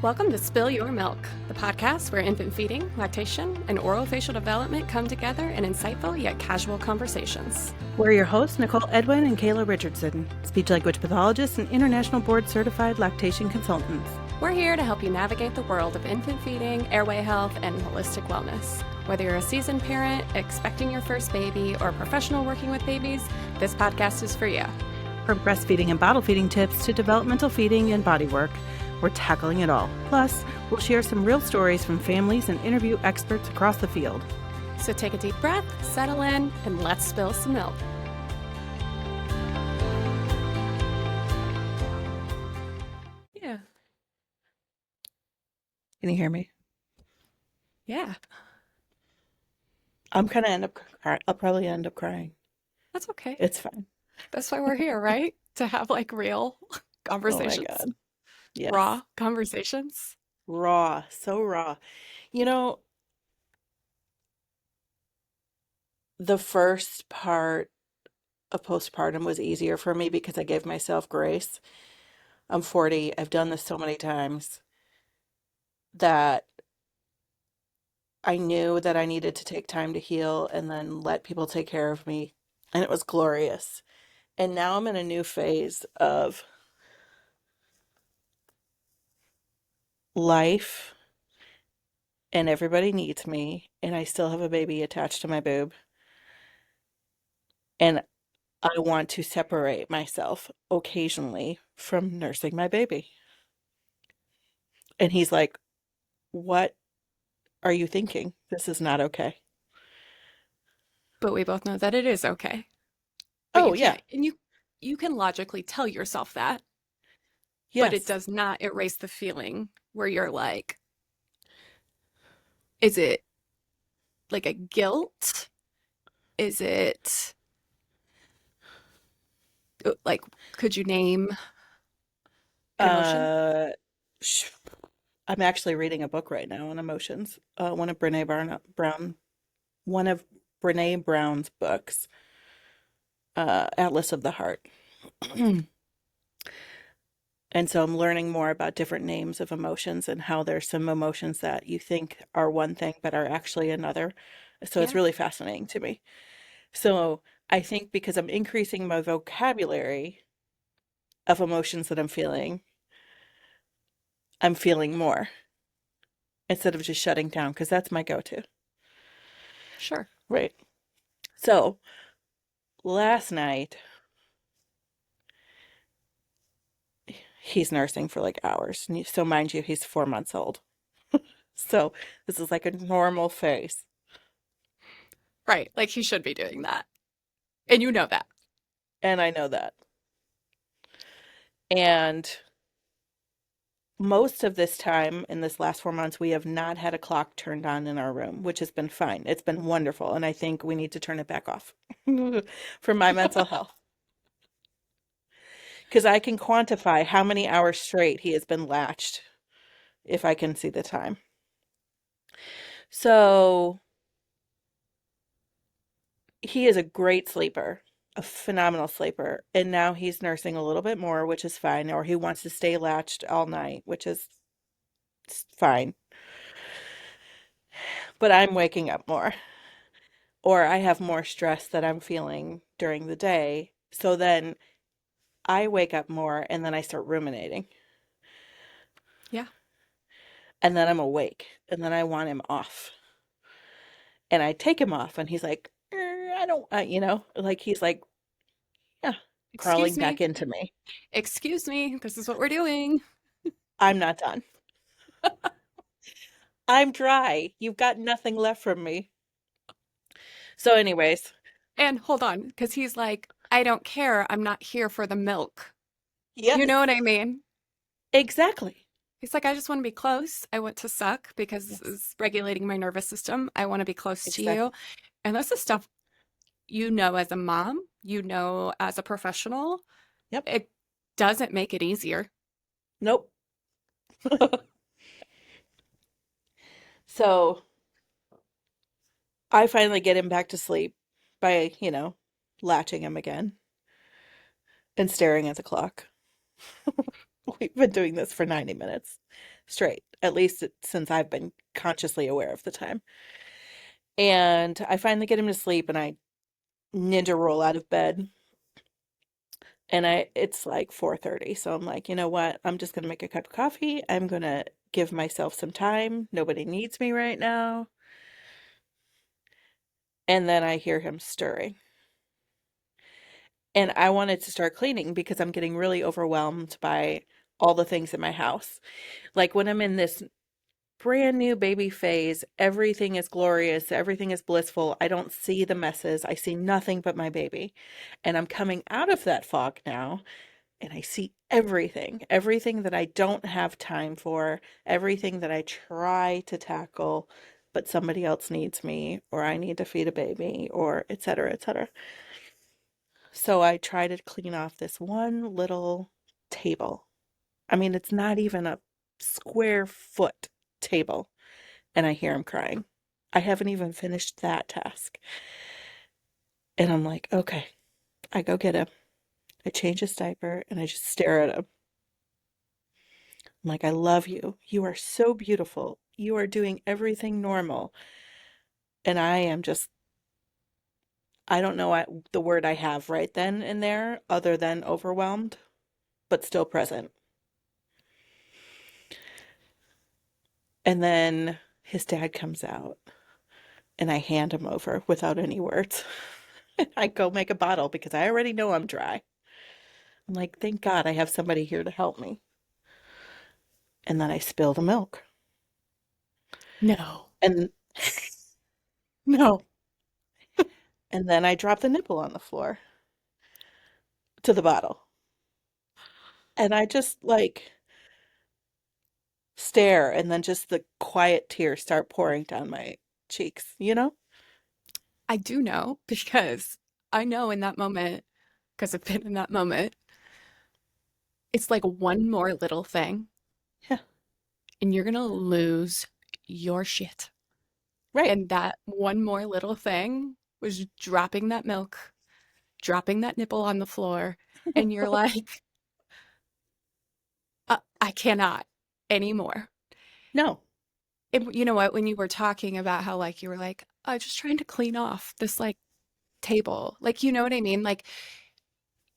Welcome to Spill Your Milk, the podcast where infant feeding, lactation, and orofacial development come together in insightful yet casual conversations. We're your hosts, Nicole Edwin and Kayla Richardson, speech language pathologists and international board certified lactation consultants. We're here to help you navigate the world of infant feeding, airway health, and holistic wellness. Whether you're a seasoned parent, expecting your first baby, or a professional working with babies, this podcast is for you. From breastfeeding and bottle feeding tips to developmental feeding and body work, we're tackling it all. Plus, we'll share some real stories from families and interview experts across the field. So take a deep breath, settle in, and let's spill some milk. Yeah. Can you hear me? Yeah. I'm gonna end up crying. I'll probably end up crying. That's okay. It's fine. That's why we're here, right? To have like real conversations. Oh my God. Yes. Raw conversations. Raw. So raw. You know, the first part of postpartum was easier for me because I gave myself grace. I'm 40. I've done this so many times that I knew that I needed to take time to heal and then let people take care of me. And it was glorious. And now I'm in a new phase of life and everybody needs me. And I still have a baby attached to my boob. And I want to separate myself occasionally from nursing my baby. And he's like, "What are you thinking? This is not okay." But we both know that it is okay. But Oh, you yeah. can't, and you can logically tell yourself that, but it Yes. does not erase the feeling where you're like, is it like a guilt? Is it like, could you name an emotion? Uh, sh- I'm actually reading a book right now on emotions. One of Brene Brown's books, Atlas of the Heart. And so I'm learning more about different names of emotions and how there's some emotions that you think are one thing but are actually another. So it's Yeah. really fascinating to me. So I think because I'm increasing my vocabulary of emotions that I'm feeling more instead of just shutting down because that's my go-to. Sure. Right. So last night, he's nursing for like hours. So mind you, he's 4 months old. So this is like a normal phase. Right. Like he should be doing that. And you know that. And I know that. And most of this time in this last 4 months, we have not had a clock turned on in our room, which has been fine. It's been wonderful. And I think we need to turn it back off for my mental health. Because I can quantify how many hours straight he has been latched if I can see the time. So he is a great sleeper, a phenomenal sleeper. And now he's nursing a little bit more, which is fine. Or he wants to stay latched all night, which is fine. But I'm waking up more. Or I have more stress that I'm feeling during the day. So then I wake up more and then I start ruminating. Yeah. And then I'm awake and then I want him off. And I take him off and he's like, I don't, like he's like, yeah, crawling Excuse back me. into me. Excuse me. This is what we're doing. I'm not done. I'm dry. You've got nothing left from me. So, anyways, And hold on, because he's like, I don't care. I'm not here for the milk. You yes, know what I mean? exactly. He's like, I just want to be close. I want to suck because this Yes, is regulating my nervous system. I want to be close to you. exactly. And this is stuff you know as a mom, you know as a professional. Yep. It doesn't make it easier. Nope. So, I finally get him back to sleep by, latching him again and staring at the clock. We've been doing this for 90 minutes. straight, at least since I've been consciously aware of the time. And I finally get him to sleep and I ninja roll out of bed and it's like 4:30. So I'm like, you know what? I'm just gonna make a cup of coffee. I'm gonna give myself some time. Nobody needs me right now. And then I hear him stirring. And I wanted to start cleaning because I'm getting really overwhelmed by all the things in my house. Like when I'm in this brand new baby phase, everything is glorious, everything is blissful. I don't see the messes. I see nothing but my baby. And I'm coming out of that fog now, and I see everything that I don't have time for, everything that I try to tackle, but somebody else needs me, or I need to feed a baby, or et cetera, et cetera. So I try to clean off this one little table. I mean, it's not even a square foot table, and I hear him crying. I haven't even finished that task. And I'm like, okay, I go get him. I change his diaper and I just stare at him. I'm like, I love you. You are so beautiful. You are doing everything normal. And I am just, I don't know the word I have right then and there other than overwhelmed, but still present. And then his dad comes out and I hand him over without any words. I go make a bottle because I already know I'm dry. I'm like, thank God I have somebody here to help me. And then I spill the milk. No. And No. and then I drop the nipple on the floor to the bottle. And I just like stare and then just the quiet tears start pouring down my cheeks, you know? I do know because I know in that moment, because I've been in that moment, it's like one more little thing Yeah, and you're gonna lose your shit. right. And that one more little thing was dropping that milk, dropping that nipple on the floor, and you're like, I cannot anymore. No. And you know what? When you were talking about how, like, you were like, I'm just trying to clean off this, like, table. Like, you know what I mean? Like,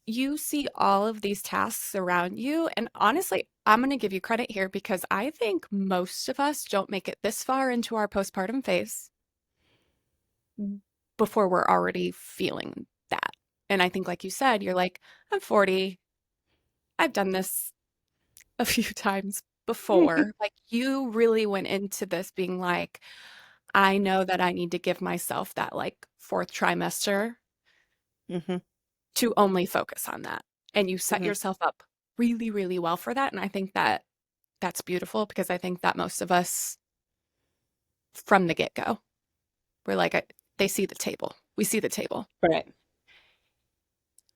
you see all of these tasks around you. And honestly, I'm going to give you credit here because I think most of us don't make it this far into our postpartum phase before we're already feeling that. And I think, like you said, you're like, I'm 40. I've done this a few times before. Like, you really went into this being like, I know that I need to give myself that like fourth trimester Hmm. to only focus on that. And you set Hmm. yourself up really, really well for that. And I think that that's beautiful because I think that most of us from the get-go, we're like, they see the table. We see the table. Right.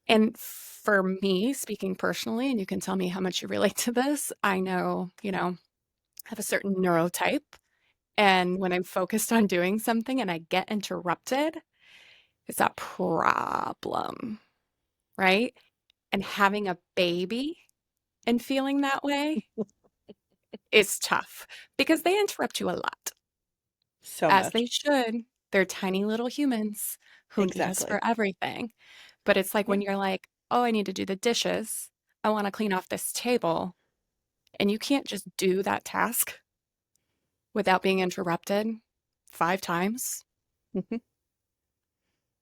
And for me, speaking personally, and you can tell me how much you relate to this, I know, I have a certain neurotype. And when I'm focused on doing something and I get interrupted, it's a problem, right? And having a baby and feeling that way is tough because they interrupt you a lot, So as they much. should. They're tiny little humans who need us Exactly. for everything. But it's like Yeah. when you're like, oh, I need to do the dishes. I want to clean off this table. And you can't just do that task without being interrupted 5 times. Hmm.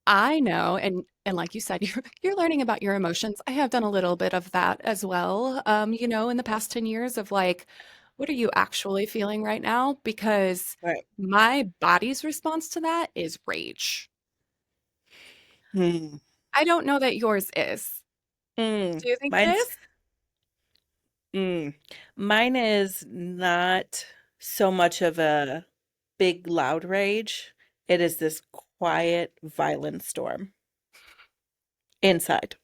I know, and like you said, you're learning about your emotions. I have done a little bit of that as well. In the past 10 years of like, what are you actually feeling right now? Because Right. my body's response to that is rage. Mm. I don't know that yours is. Mm. Do you think it Mine's is? mm. Mine is not so much of a big loud rage. It is this quiet, violent storm inside.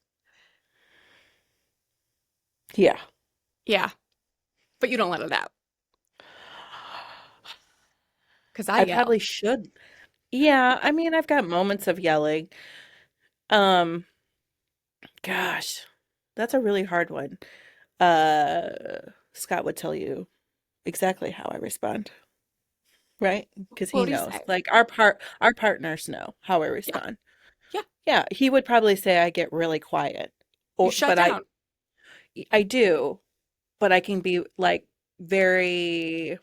Yeah. Yeah, but you don't let it out because I I yell. probably should. Yeah, I mean, I've got moments of yelling. Um, gosh, that's a really hard one. Uh, Scott would tell you exactly how I respond, right? Because he What do you knows. say? Like our partners know how I Yeah. respond. Yeah. Yeah, he would probably say I get really quiet. You Or shut but down. I do, but I can be like very,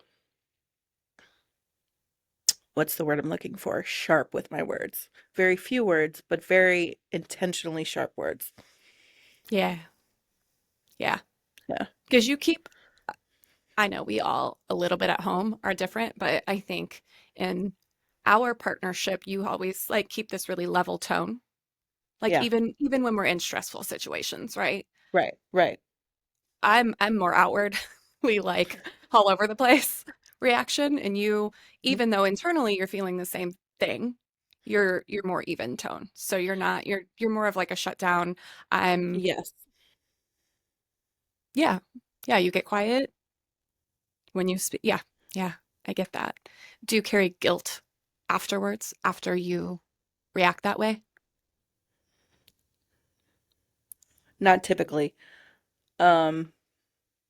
what's the word I'm looking for? Sharp with my words. Very few words, but very intentionally sharp words. Yeah. Yeah. Yeah. Because you keep, I know we all a little bit at home are different, but I think in our partnership, you always like keep this really level tone. Like Yeah. even when we're in stressful situations, right? Right. Right. I'm more outwardly like all over the place reaction, and you, even though internally you're feeling the same thing, you're more even tone. So you're not you're more of like a shutdown. I'm Yes. yeah. Yeah, you get quiet when you speak. Yeah. Yeah, I get that. Do you carry guilt afterwards after you react that way? Not typically. Um,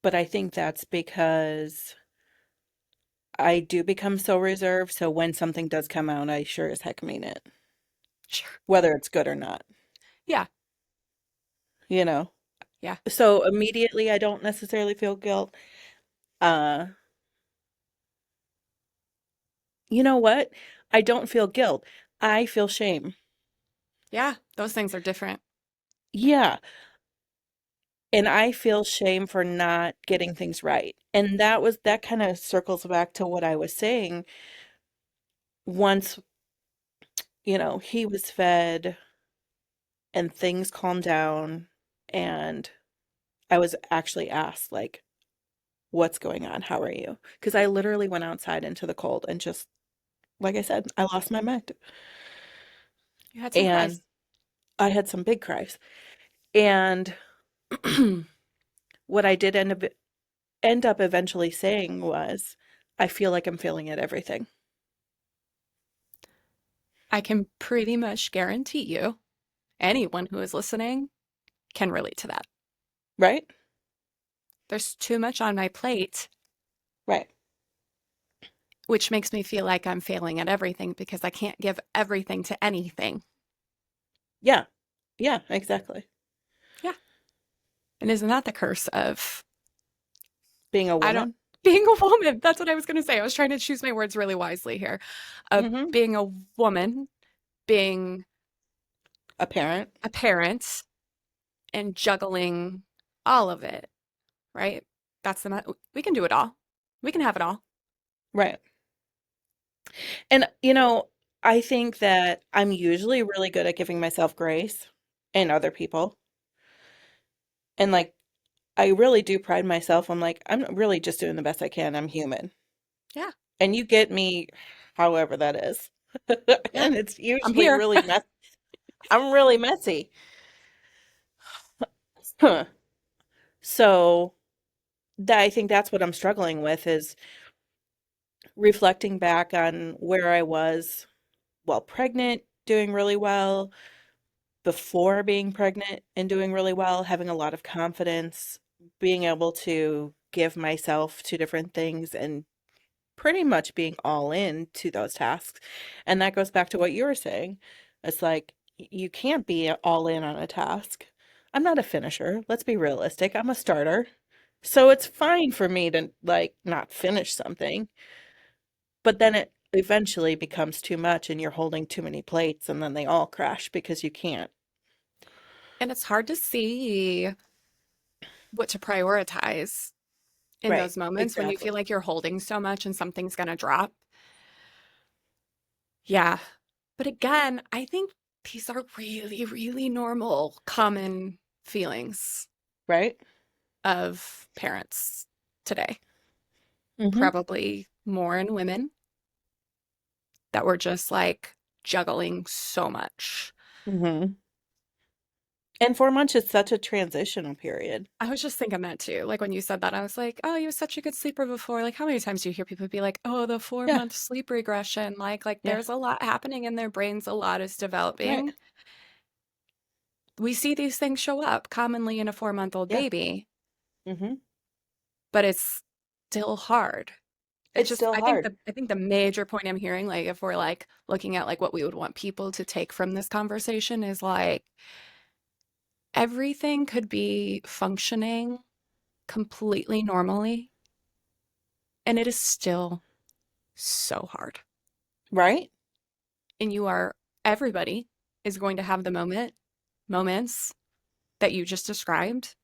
but I think that's because I do become so reserved. So when something does come out, I sure as heck mean it, Sure. whether it's good or not, Yeah. you know? Yeah. So immediately I don't necessarily feel guilt. Uh, you know what? I don't feel guilt. I feel shame. Yeah, those things are different. Yeah. And I feel shame for not getting things right. And that kind of circles back to what I was saying. Once, he was fed and things calmed down and I was actually asked like, what's going on? How are you? Because I literally went outside into the cold and just, like I said, I lost my mind. You had some And cries. I had some big cries. And what I did end up eventually saying was, I feel like I'm failing at everything. I can pretty much guarantee you anyone who is listening can relate to that. Right? There's too much on my plate, Right. which makes me feel like I'm failing at everything because I can't give everything to anything. Yeah. Yeah, exactly. Yeah. And isn't that the curse of, Being a I don't, woman. being a woman? That's what I was going to say. I was trying to choose my words really wisely here. Of Hmm. being a woman, being A parent. a parent, and juggling all of it, right? We can do it all. We can have it all. Right. And, I think that I'm usually really good at giving myself grace and other people. And like, I really do pride myself. I'm like, I'm really just doing the best I can. I'm human. Yeah. And you get me however that is. Yeah. And it's I'm usually here. really I'm really messy. Huh. So I think that's what I'm struggling with is reflecting back on where I was while pregnant, doing really well, before being pregnant and doing really well, having a lot of confidence, being able to give myself to different things and pretty much being all in to those tasks. And that goes back to what you were saying. It's like you can't be all in on a task. I'm not a finisher. Let's be realistic. I'm a starter. So it's fine for me to like not finish something, but then it eventually becomes too much and you're holding too many plates and then they all crash because you can't. And it's hard to see what to prioritize in Right. those moments when you Exactly. feel like you're holding so much and something's going to drop. Yeah. But again, I think these are really, really normal, common feelings Right? of parents today. Mm-hmm. Probably more in women that were just like juggling so much. Mm-hmm. And 4 months is such a transitional period. I was just thinking that too. Like when you said that, I was like, oh, you were such a good sleeper before. Like how many times do you hear people be like, oh, the four Yeah. month sleep regression? Like Yeah. there's a lot happening in their brains, a lot is Right. developing. We see these things show up commonly in a 4-month-old Yeah. baby, Mm-hmm. but it's still hard. It's It's just still hard. I think the major point I'm hearing, like if we're like looking at like what we would want people to take from this conversation is like everything could be functioning completely normally, and it is still so hard. Right? And everybody is going to have the moments that you just described.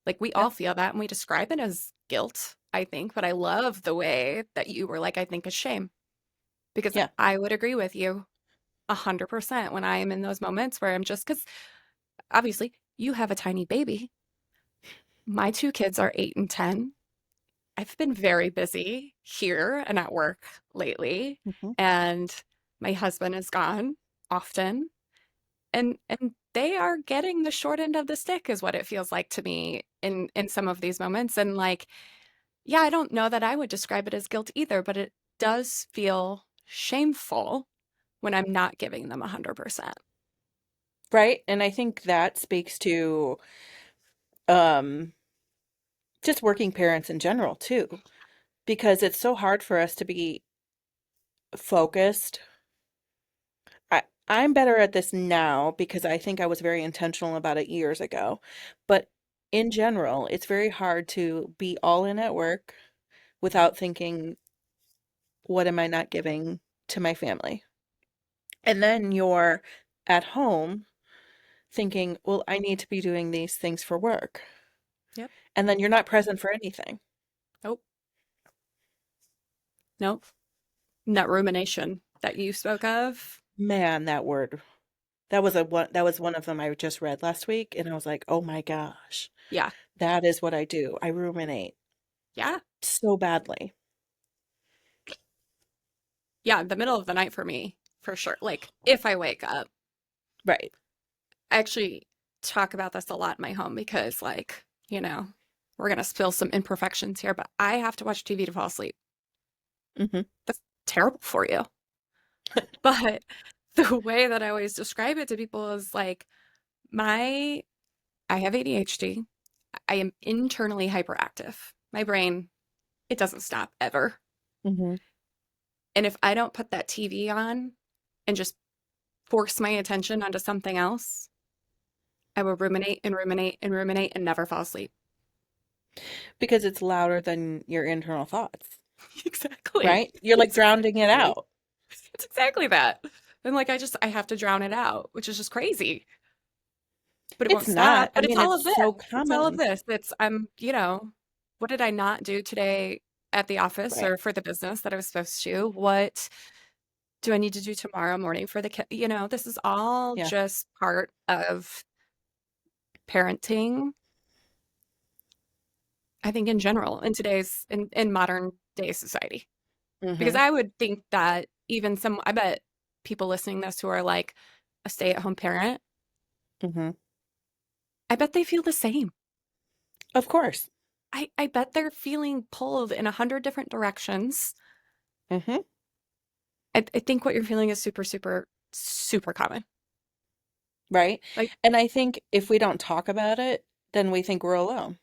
Like we all Yep. feel that and we describe it as guilt, I think, but I love the way that you were like, I think is shame because Yeah. I would agree with you 100% when I am in those moments where I'm just because obviously you have a tiny baby. My two kids are 8 and 10. I've been very busy here and at work lately, Hmm. and my husband is gone often, and they are getting the short end of the stick is what it feels like to me in some of these moments. And like, yeah, I don't know that I would describe it as guilt either, but it does feel shameful when I'm not giving them 100%. Right? And I think that speaks to um just working parents in general too, because it's so hard for us to be focused. I'm better at this now because I think I was very intentional about it years ago. But in general, it's very hard to be all in at work without thinking, what am I not giving to my family? And then you're at home thinking, well, I need to be doing these things for work. Yep. And then you're not present for anything. Nope. Nope. And that rumination that you spoke of. Man, that word. That was one of them I just read last week and I was like, "Oh my gosh. Yeah. That is what I do. I ruminate Yeah. so badly." Yeah. The middle of the night for me, for sure. Like if I wake up, Right. I actually talk about this a lot in my home because, like, we're going to spill some imperfections here, but I have to watch TV to fall asleep. Hmm. That's terrible for you. But the way that I always describe it to people is like, my, I have ADHD. I am internally hyperactive. My brain, it doesn't stop ever. Hmm. And if I don't put that TV on and just force my attention onto something else, I will ruminate and ruminate and ruminate and never fall asleep. Because it's louder than your internal thoughts, Exactly. right? You're like drowning it Exactly. out. It's exactly that. And like I have to drown it out, which is just crazy. But it It's won't stop. not. I But it's mean, all of it's this. so It's all of common. this. What did I not do today at the office Right. or for the business that I was supposed to? What do I need to do tomorrow morning for the kid? This is all Yeah. just part of parenting, I think in general, in modern day society. Because Hmm. I would think that I bet people listening to this who are like a stay-at-home parent, Hmm. I bet they feel the same. Of course. I bet they're feeling pulled in 100 different directions. Hmm. I think what you're feeling is super, super, super common. Right. Like, And I think if we don't talk about it, then we think we're alone.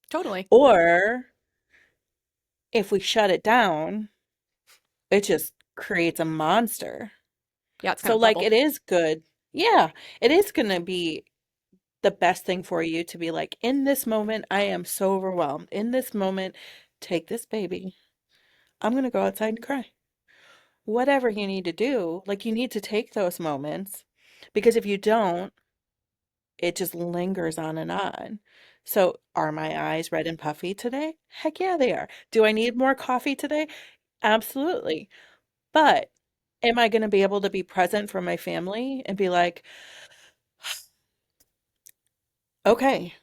totally. Or if we shut it down, it just creates a monster. Yeah, it's So, gonna like, bubble. it is good. Yeah, it is going to be the best thing for you to be like, in this moment, I am so overwhelmed. In this moment, take this baby. I'm going to go outside and cry. Whatever you need to do, like, you need to take those moments because if you don't, it just lingers on and on. So, are my eyes red and puffy today? Heck yeah, they are. Do I need more coffee today? Absolutely. But am I going to be able to be present for my family and be like, okay,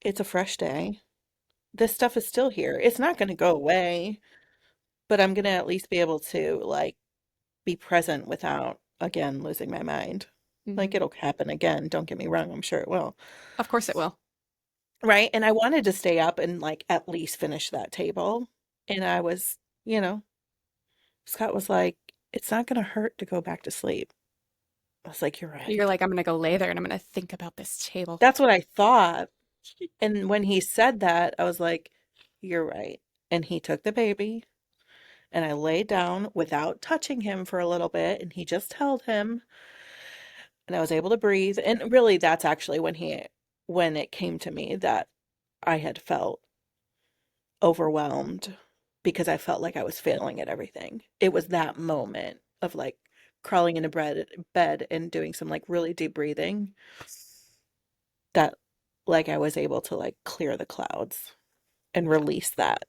it's a fresh day. This stuff is still here. It's not going to go away, but I'm going to at least be able to like be present without again losing my mind. Like Mhm. it'll happen again, don't get me wrong, I'm sure it will. Of course it will. Right? And I wanted to stay up and like at least finish that table. And I was, you know, Scott was like, it's not going to hurt to go back to sleep. I was like, you're You're right. like, I'm gonna go lay there and I'm gonna think about this table. That's what I thought. And when he said that, I was like, you're right. and he took the baby, and I laid down without touching him for a little bit, and he just held him, and I was able to breathe. And really, that's actually when it came to me that I had felt overwhelmed because I felt like I was failing at everything. It was that moment of like crawling into bed and doing some like really deep breathing that like I was able to like clear the clouds and Yeah. release that.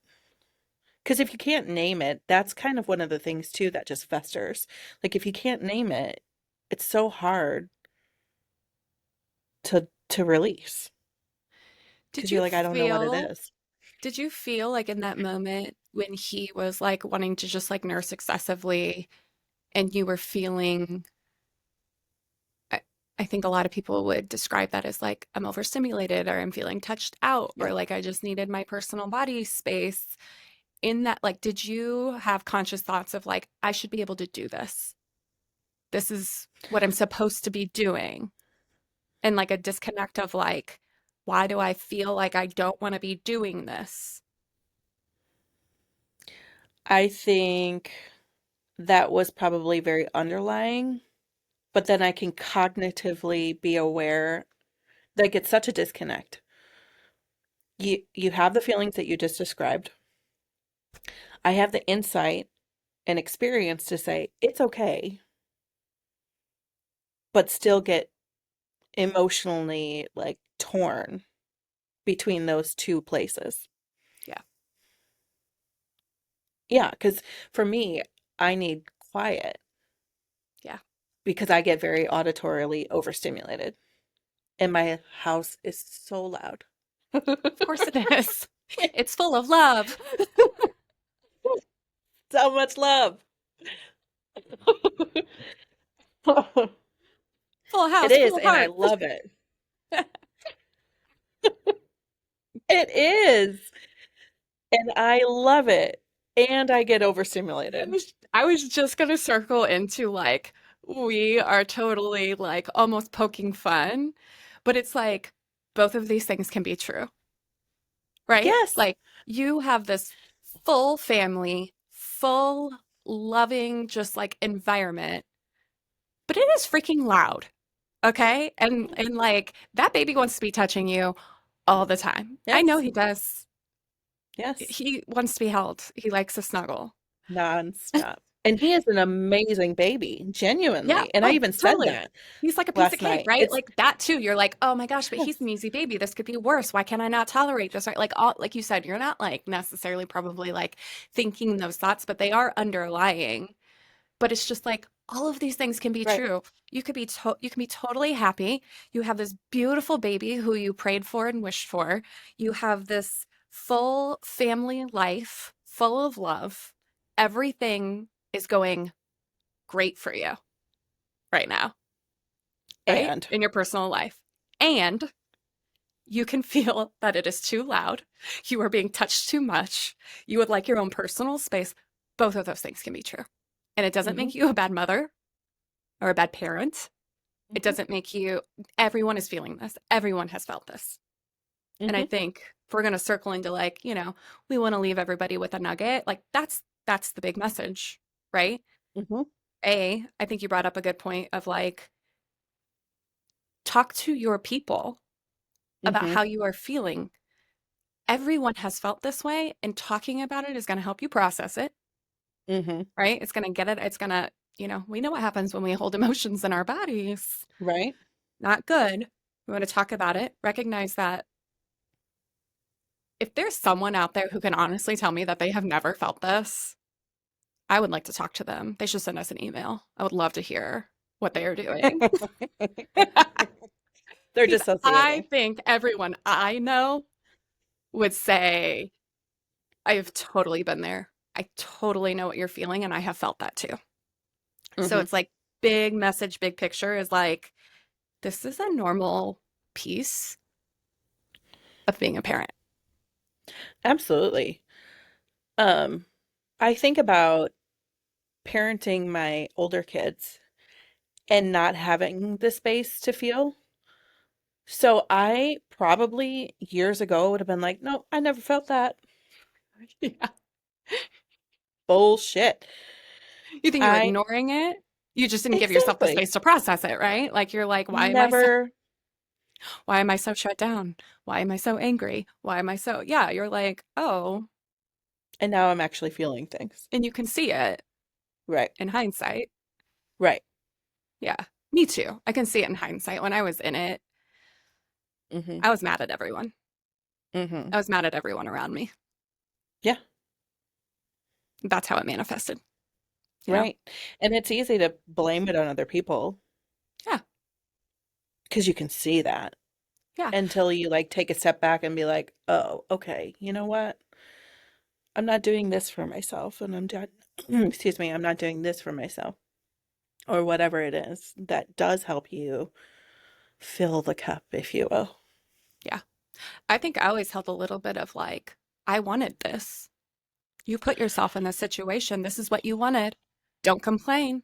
Because if you can't name it, that's kind of one of the things too that just festers. Like if you can't name it, it's so hard to release Did because you you're like, I don't know what it feel is. did you feel like in that moment when he was like wanting to just like nurse excessively and you were feeling I, I think a lot of people would describe that as like I'm overstimulated or I'm feeling touched out or Yep. like I just needed my personal body space. In that, like, did you have conscious thoughts of like, I should be able to do this? This is what I'm supposed to be doing. And like a disconnect of like, why do I feel like I don't want to be doing this? I think that was probably very underlying, but then I can cognitively be aware. Like it's such a disconnect. You have the feelings that you just described. I have the insight and experience to say it's okay, but still get emotionally like torn between those two places. Yeah, Yeah, because for me, I need quiet yeah. because I get very auditorily overstimulated and my house is so loud. Of course it is. It's full of love. So much love. Full It house, is, full and I heart. love it. It is, and I love it. And I get overstimulated. I was just gonna circle into like we are totally like almost poking fun, but it's like both of these things can be true, right? Yes, Like you have this full family, full loving just like environment, but it is freaking loud, okay? And like that baby wants to be touching you all the time. I know yes, he does. yes. He wants to be held. He likes to snuggle. Nonstop. And he is an amazing baby, Yeah. genuinely. And I Oh, even said totally. that He's like a piece of last cake, night. right? It's Like that too. You're like, oh my gosh, but he's an yes, easy baby. This could be worse. Why can I not tolerate this? Right? Like all, like you said, you're not like necessarily probably like thinking those thoughts, but they are underlying. But it's just like all of these things can be right. true. You can be totally happy. You have this beautiful baby who you prayed for and wished for. You have this full family life full of love. Everything is going great for you right now, right? And In your personal life. And you can feel that it is too loud. You are being touched too much. You would like your own personal space. Both of those things can be true. And it doesn't hmm make you a bad mother or a bad parent. It hmm doesn't make you, everyone is feeling this. Everyone has felt this. And I hmm think if we're going to circle into like, we want to leave everybody with a nugget, like that's the big message, right? hmm I think you brought up a good point of like, talk to your people about hmm how you are feeling. Everyone has felt this way, and talking about it is going to help you process it, hmm right? It's going to get it. It's going to, we know what happens when we hold emotions in our bodies. Right. Not good. We want to talk about it, recognize that if there's someone out there who can honestly tell me that they have never felt this, I would like to talk to them. They should send us an email. I would love to hear what they are doing. They're Because I dissociating. think everyone I know would say, I have totally been there. I totally know what you're feeling, and I have felt that too. So hmm it's like big message, big picture is like, this is a normal piece of being a parent. Absolutely. Um, I think about parenting my older kids and not having the space to feel. So I probably years ago would have been like, no, I never felt that. Yeah. Bullshit. You think you're I ignoring it? You just didn't give yourself the exactly space to process it, right? Like you're like, never. why am I so shut down? Why am I so angry? Why am I so, yeah, you're like, oh, And now I'm actually feeling things. and you can see it Right. in hindsight. Right. Yeah, me too. I can see it in hindsight. When I was in it, Mm-hmm. I was mad at everyone. Mm-hmm. I was mad at everyone around me. Yeah. That's how it manifested, you know? Right. And it's easy to blame it on other people Yeah, because you can see that yeah, until you like take a step back and be like, oh, okay, you know what? I'm not doing this for myself and I'm done. Excuse me, I'm not doing this for myself or whatever it is that does help you fill the cup, if you will. yeah. I think I always held a little bit of like, I wanted this. You put yourself in this situation. This is what you wanted. Don't complain.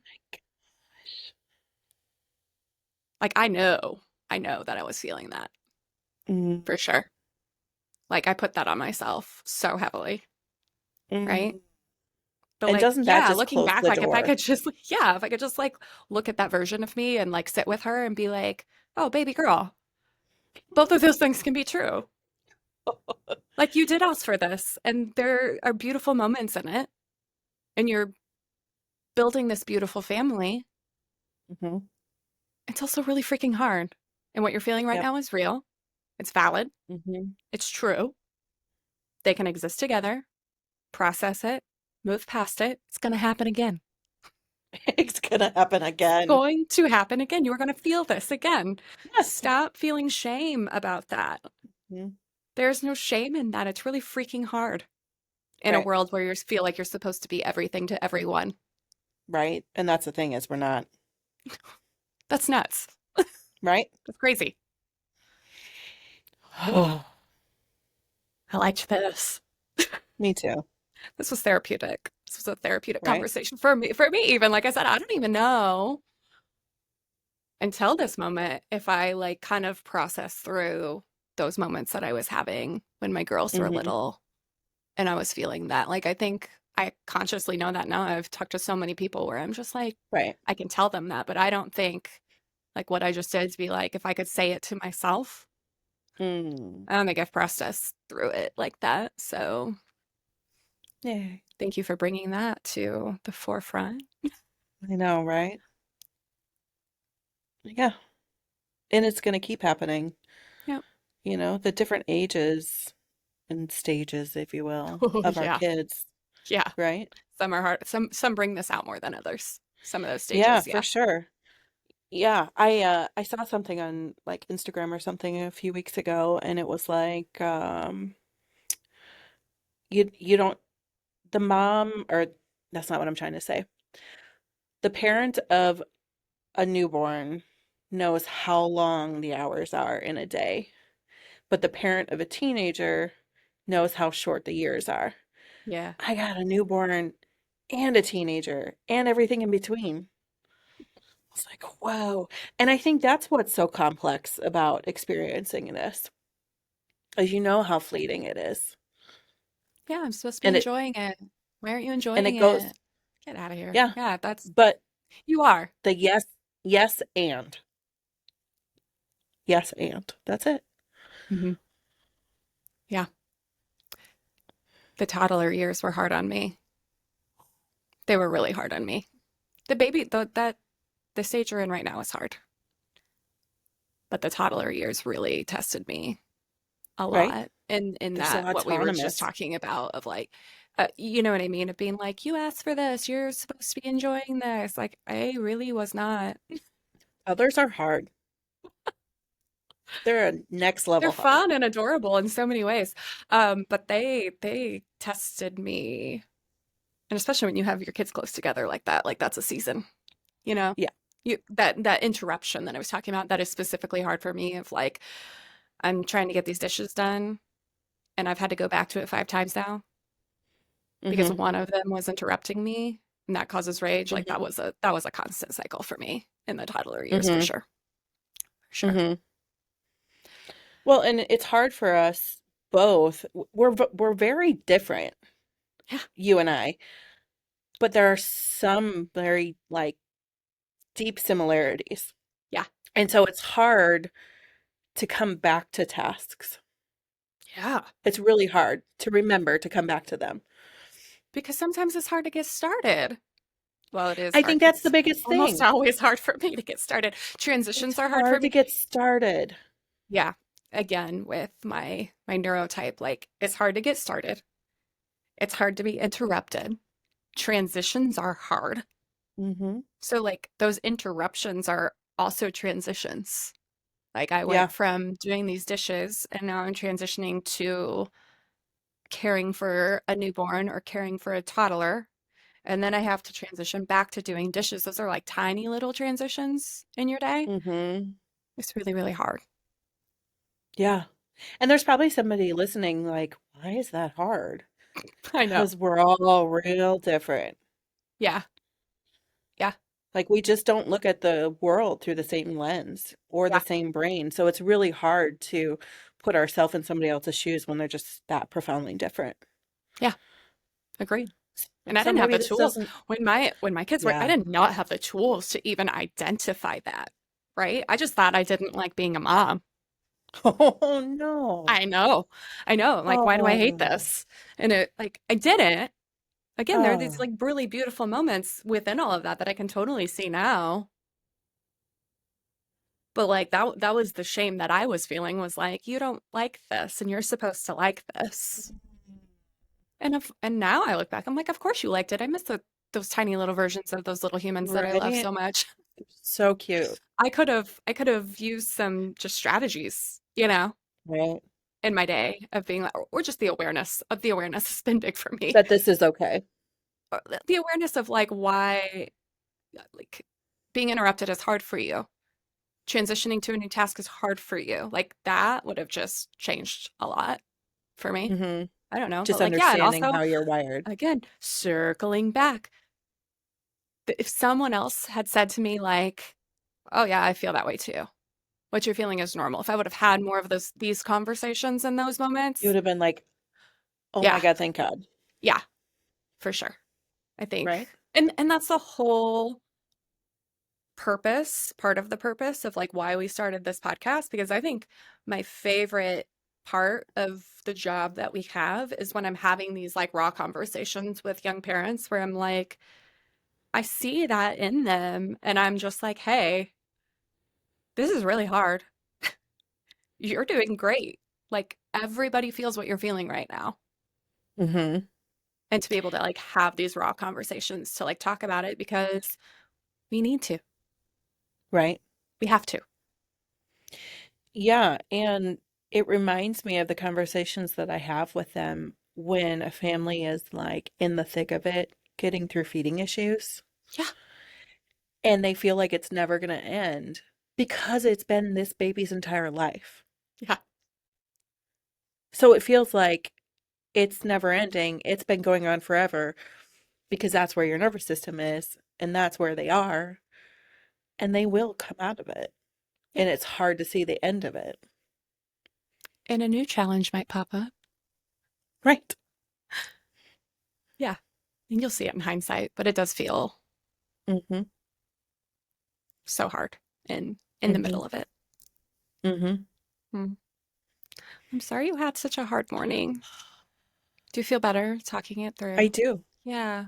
Like, I know that I was feeling that Mm, for sure. Like, I put that on myself so heavily, right? mm. But And like, doesn't that yeah, just looking close back, the like if I door? could just, yeah, if I could just like look at that version of me and like sit with her and be like, oh, baby girl, both of those things can be true. Like, you did ask for this, and there are beautiful moments in it, and you're building this beautiful family. Hmm. It's also really freaking hard. And what you're feeling right Yep. now is real. It's valid. Hmm. It's true. They can exist together, process it, move past it. It's going to happen again. It's gonna happen It's again. going to happen again. You are going to feel this again. Yes. Stop feeling shame about that. Mhm. There's no shame in that. It's really freaking hard in a Right. world where you feel like you're supposed to be everything to everyone. Right. And that's the thing is we're not. That's nuts. Right? That's crazy. I liked this. Me too. This was therapeutic. This was a therapeutic Right? conversation for me. For me, even like I said, I don't even know until this moment if I like kind of process through those moments that I was having when my girls were Hmm. little and I was feeling that. Like I think I consciously know that now. I've talked to so many people where I'm just like, Right. I can tell them that, but I don't think like what I just did to be like, if I could say it to myself, Mm. I don't think I've processed through it like that. So Yeah. thank you for bringing that to the forefront. I know, right? Yeah. And it's gonna keep happening. Yep. The different ages and stages, if you will, Oh, of our yeah. kids, Yeah. right? Some are hard. Some bring this out more than others. Some of those Yeah, stages, for yeah. sure. Yeah, I saw something on like Instagram or something a few weeks ago and it was like you don't the mom or that's not what I'm trying to say. The parent of a newborn knows how long the hours are in a day, but the parent of a teenager knows how short the years are. Yeah. I got a newborn and a teenager and everything in between. I was like, whoa. And I think that's what's so complex about experiencing this, is you know how fleeting it is. Yeah, I'm supposed to be And it enjoying it. Why aren't you and enjoying it goes, it? Get out of here. yeah. Yeah, that's But you are. the yes and. Yes and. That's it. Hmm. Yeah. The toddler years were hard on me. They were really hard on me. The baby, the stage you're in right now is hard, but the toddler years really tested me a Right? lot. And in They're so that, what we were just autonomous. talking about of like, you know what I mean? Of being like, you asked for this, you're supposed to be enjoying this. Like, I really was not. Others are hard. They're a next They're level hard. fun and adorable in so many ways. But they tested me, and especially when you have your kids close together like that, like that's a season, you know? Yeah. You that interruption that I was talking about, that is specifically hard for me of like I'm trying to get these dishes done and I've had to go back to it 5 times now because Hmm. one of them was interrupting me and that causes rage. Like Hmm. that was a constant cycle for me in the toddler years for Hmm. sure. For sure. hmm Well, and it's hard for us. both. We're very different, Yeah. you and I, but there are some very like deep similarities. Yeah. And so it's hard to come back to tasks. Yeah. It's really hard to remember to come back to them. Because sometimes it's hard to get started. Well, it is I hard. think that's the It's biggest almost thing. always hard for me to get started. It's Transitions are hard for hard to me. get started. Yeah. Again, with my neurotype, like it's hard to get started. It's hard to be interrupted. Transitions are hard. Hmm. So like those interruptions are also transitions. Like I went Yeah. from doing these dishes and now I'm transitioning to caring for a newborn or caring for a toddler. And then I have to transition back to doing dishes. Those are like tiny little transitions in your day. Hmm. It's really, really hard. Yeah. And there's probably somebody listening like, why is that hard? I know. Because we're all real different. Yeah. Yeah. Like we just don't look at the world through the same lens or the Yeah. same brain. So it's really hard to put ourselves in somebody else's shoes when they're just that profoundly different. Yeah. Agreed. And I So didn't have maybe the this tools doesn't, when my kids were, I yeah. did not have the tools to even identify that. Right? I just thought I didn't like being a mom. Oh no. I know. I know. I'm like, why do I hate Oh, this? And it like I didn't. Again, there are these oh. like really beautiful moments within all of that that I can totally see now. But like that was the shame that I was feeling was like, you don't like this and you're supposed to like this. And now I look back, I'm like, of course you liked it. I miss those tiny little versions of those little humans that I love Right? so much. So cute. I could have used some just strategies, Right? in my day of being like, or just the awareness has been big for me. That this is okay. Or the awareness of like why like being interrupted is hard for you. Transitioning to a new task is hard for you. Like that would have just changed a lot for me. Hmm. I don't know, Just but like yeah, and understanding also how you're wired. again, circling back, if someone else had said to me like, "Oh yeah, I feel that way too." What you're feeling is normal. If I would have had more of these conversations in those You moments, would have been like, oh my yeah, God, thank God. yeah, for sure. I think. Right? And that's the whole purpose, part of the purpose of like why we started this podcast, because I think my favorite part of the job that we have is when I'm having these like raw conversations with young parents where I'm like, I see that in them and I'm just like, hey, this is really hard. You're doing great. Like everybody feels what you're feeling right now. Hmm. And to be able to like have these raw conversations to like talk about it because we need to. Right? We have to. Yeah. And it reminds me of the conversations that I have with them when a family is like in the thick of it, getting through feeding issues, Yeah. and they feel like it's never going to end because it's been this baby's entire life. Yeah. So it feels like it's never ending. It's been going on forever because that's where your nervous system is and that's where they are. And they will come out of it. Yeah. And it's hard to see the end of it. And a new challenge might pop up. Right. Yeah. And you'll see it in hindsight, but it does feel Mm-hmm. so hard in the Mm-hmm. middle of it. Mm-hmm. Hmm. I'm sorry you had such a hard morning. Do you feel better talking it I through? do. Yeah.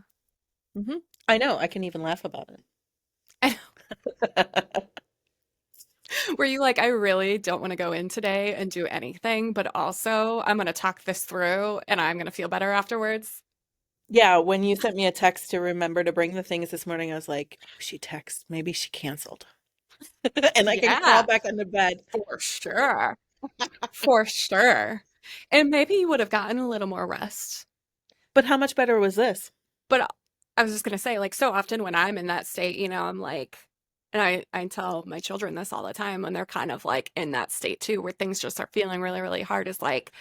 Mm-hmm. I know. I can even laugh about I it. Were you like, I really don't want to go in today and do anything, but also I'm going to talk this through and I'm going to feel better afterwards? Yeah, when you sent me a text to remember to bring the things this morning, I was like, oh, she texted. Maybe she canceled. And I can crawl Yeah, back into bed. for sure. For sure. And maybe you would have gotten a little more rest. But how much better was this? But I was just gonna say, like, so often when I'm in that state, I'm like, and I tell my children this all the time when they're kind of like in that state too, where things just are feeling really, really hard, is like,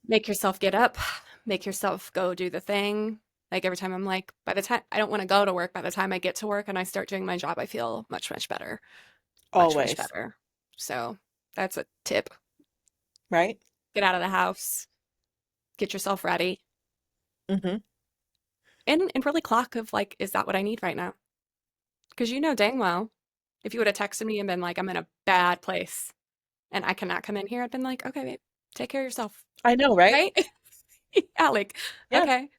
make yourself get up, make yourself go do the thing. Like every time I'm like, by the time I don't want to go to work, by the time I get to work and I start doing my job, I feel much, much better. Much, much Always, better. So that's a tip. right? get out of the house, get yourself ready, Hmm. and really clock of like, is that what I need right now? Because you know dang well, if you would have texted me and been like, I'm in a bad place and I cannot come in here, I'd been like, okay, babe, take care of yourself. I know, right? Right? Yeah, like, Yeah. okay.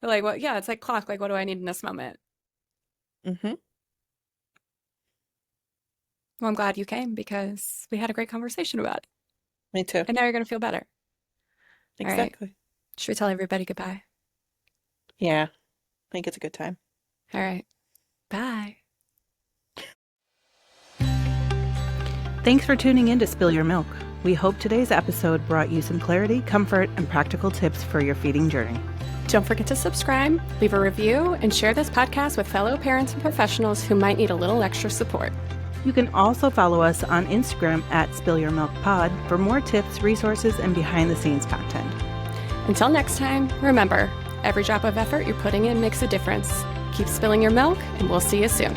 But like, well, yeah, it's like clock. Like, what do I need in this moment? Hmm. Well, I'm glad you came because we had a great conversation about it. Me too. And now you're going to feel better. All right. Exactly. Should we tell everybody goodbye? Yeah, I think it's a good time. All right. Bye. Thanks for tuning in to Spill Your Milk. We hope today's episode brought you some clarity, comfort, and practical tips for your feeding journey. Don't forget to subscribe, leave a review, and share this podcast with fellow parents and professionals who might need a little extra support. You can also follow us on Instagram at Spill Your Milk Pod for more tips, resources, and behind-the-scenes content. Until next time, remember, every drop of effort you're putting in makes a difference. Keep spilling your milk, and we'll see you soon.